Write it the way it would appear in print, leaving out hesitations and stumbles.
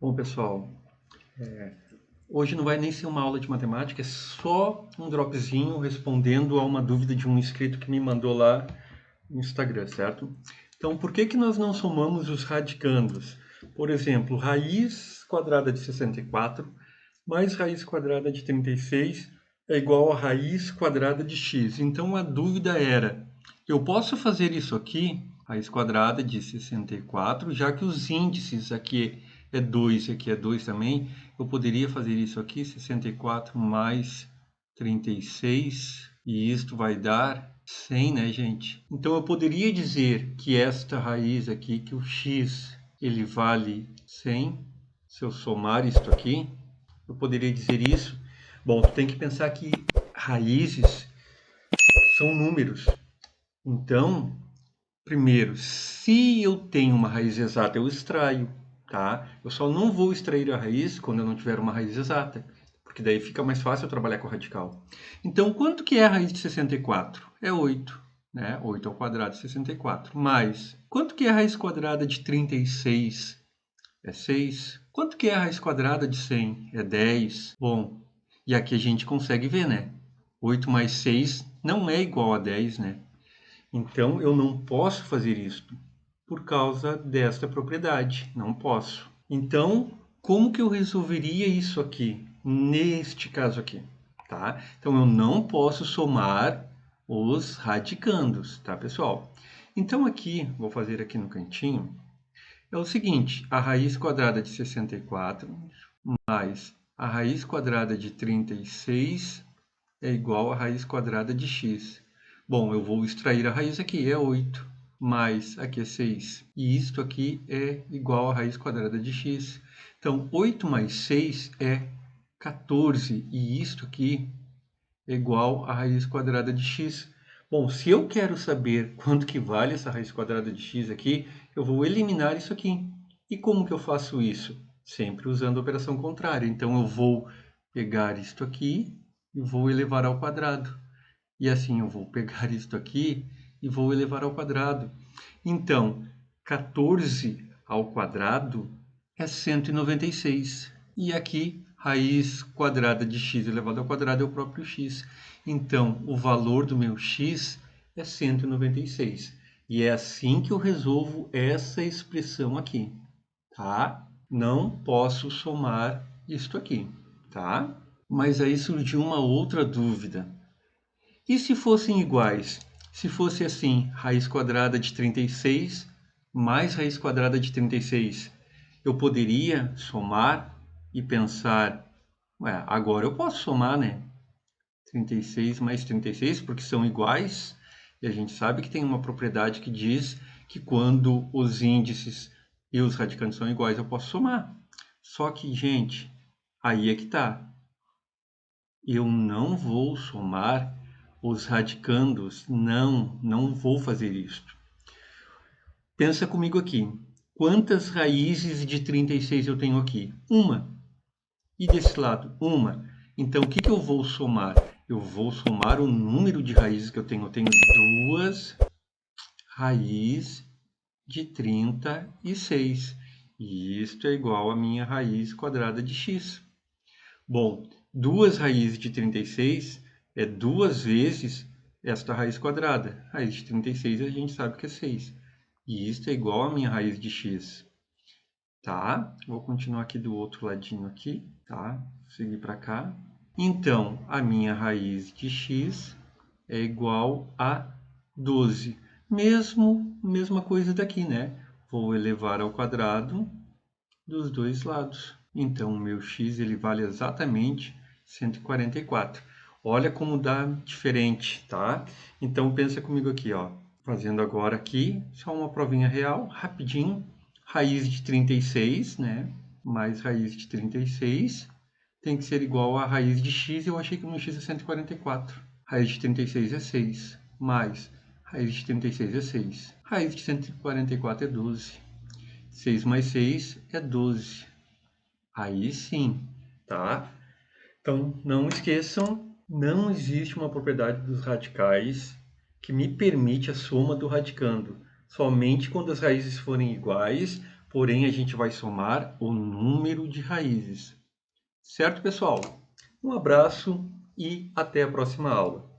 Bom, pessoal, hoje não vai nem ser uma aula de matemática, é só um dropzinho respondendo a uma dúvida de um inscrito que me mandou lá no Instagram, certo? Então, por que que nós não somamos os radicandos? Por exemplo, raiz quadrada de 64 mais raiz quadrada de 36 é igual a raiz quadrada de x. Então, a dúvida era, eu posso fazer isso aqui, raiz quadrada de 64, já que os índices aqui é 2 e aqui é 2 também, eu poderia fazer isso aqui, 64 mais 36, e isto vai dar 100, né, gente? Então, eu poderia dizer que esta raiz aqui, que o x, ele vale 100, se eu somar isto aqui, eu poderia dizer isso. Bom, tu tem que pensar que raízes são números. Então, primeiro, se eu tenho uma raiz exata, eu extraio, tá? Eu só não vou extrair a raiz quando eu não tiver uma raiz exata, porque daí fica mais fácil eu trabalhar com o radical. Então, quanto que é a raiz de 64? É 8, né? 8 ao quadrado de 64. Mais, quanto que é a raiz quadrada de 36? É 6. Quanto que é a raiz quadrada de 100? É 10. Bom, e aqui a gente consegue ver, né? 8 mais 6 não é igual a 10, né? Então, eu não posso fazer isto por causa desta propriedade. Não posso. Então, como que eu resolveria isso aqui? Neste caso aqui, tá? Então, eu não posso somar os radicandos, tá, pessoal? Então, aqui, vou fazer aqui no cantinho, é o seguinte, a raiz quadrada de 64 mais a raiz quadrada de 36 é igual a raiz quadrada de x. Bom, eu vou extrair a raiz aqui, é 8, mais aqui é 6. E isto aqui é igual a raiz quadrada de x. Então, 8 mais 6 é 14, e isto aqui é igual a raiz quadrada de x. Bom, se eu quero saber quanto que vale essa raiz quadrada de x aqui, eu vou eliminar isso aqui. E como que eu faço isso? Sempre usando a operação contrária. Então, eu vou pegar isto aqui e vou elevar ao quadrado. E assim, eu vou pegar isto aqui e vou elevar ao quadrado. Então, 14 ao quadrado é 196. E aqui, raiz quadrada de x elevado ao quadrado é o próprio x. Então, o valor do meu x é 196. E é assim que eu resolvo essa expressão aqui, tá? Não posso somar isto aqui, tá? Mas aí surgiu uma outra dúvida. E se fossem iguais? Se fosse assim, raiz quadrada de 36 mais raiz quadrada de 36, eu poderia somar e pensar, ué, agora eu posso somar, né? 36 mais 36, porque são iguais, e a gente sabe que tem uma propriedade que diz que quando os índices e os radicantes são iguais, eu posso somar. Só que, gente, aí é que tá. Eu não vou somar os radicandos, não vou fazer isto. Pensa comigo aqui. Quantas raízes de 36 eu tenho aqui? Uma. E desse lado? Uma. Então, o que que eu vou somar? Eu vou somar o número de raízes que eu tenho. Eu tenho duas raízes de 36. E isto é igual a minha raiz quadrada de x. Bom, duas raízes de 36 é duas vezes esta raiz quadrada. Raiz de 36 a gente sabe que é 6. E isto é igual a minha raiz de x. Tá? Vou continuar aqui do outro ladinho aqui, tá? Vou seguir para cá. Então, a minha raiz de x é igual a 12. Mesma coisa daqui, né? Vou elevar ao quadrado dos dois lados. Então, o meu x ele vale exatamente 144. Olha como dá diferente, tá? Então, pensa comigo aqui, ó. Fazendo agora aqui, só uma provinha real, rapidinho. Raiz de 36, né? Mais raiz de 36 tem que ser igual a raiz de x. Eu achei que o meu x é 144. Raiz de 36 é 6. Mais raiz de 36 é 6. Raiz de 144 é 12. 6 mais 6 é 12. Aí sim, tá? Então, não esqueçam, não existe uma propriedade dos radicais que me permite a soma do radicando. Somente quando as raízes forem iguais porém a gente vai somar o número de raízes. Certo, pessoal? Um abraço e até a próxima aula.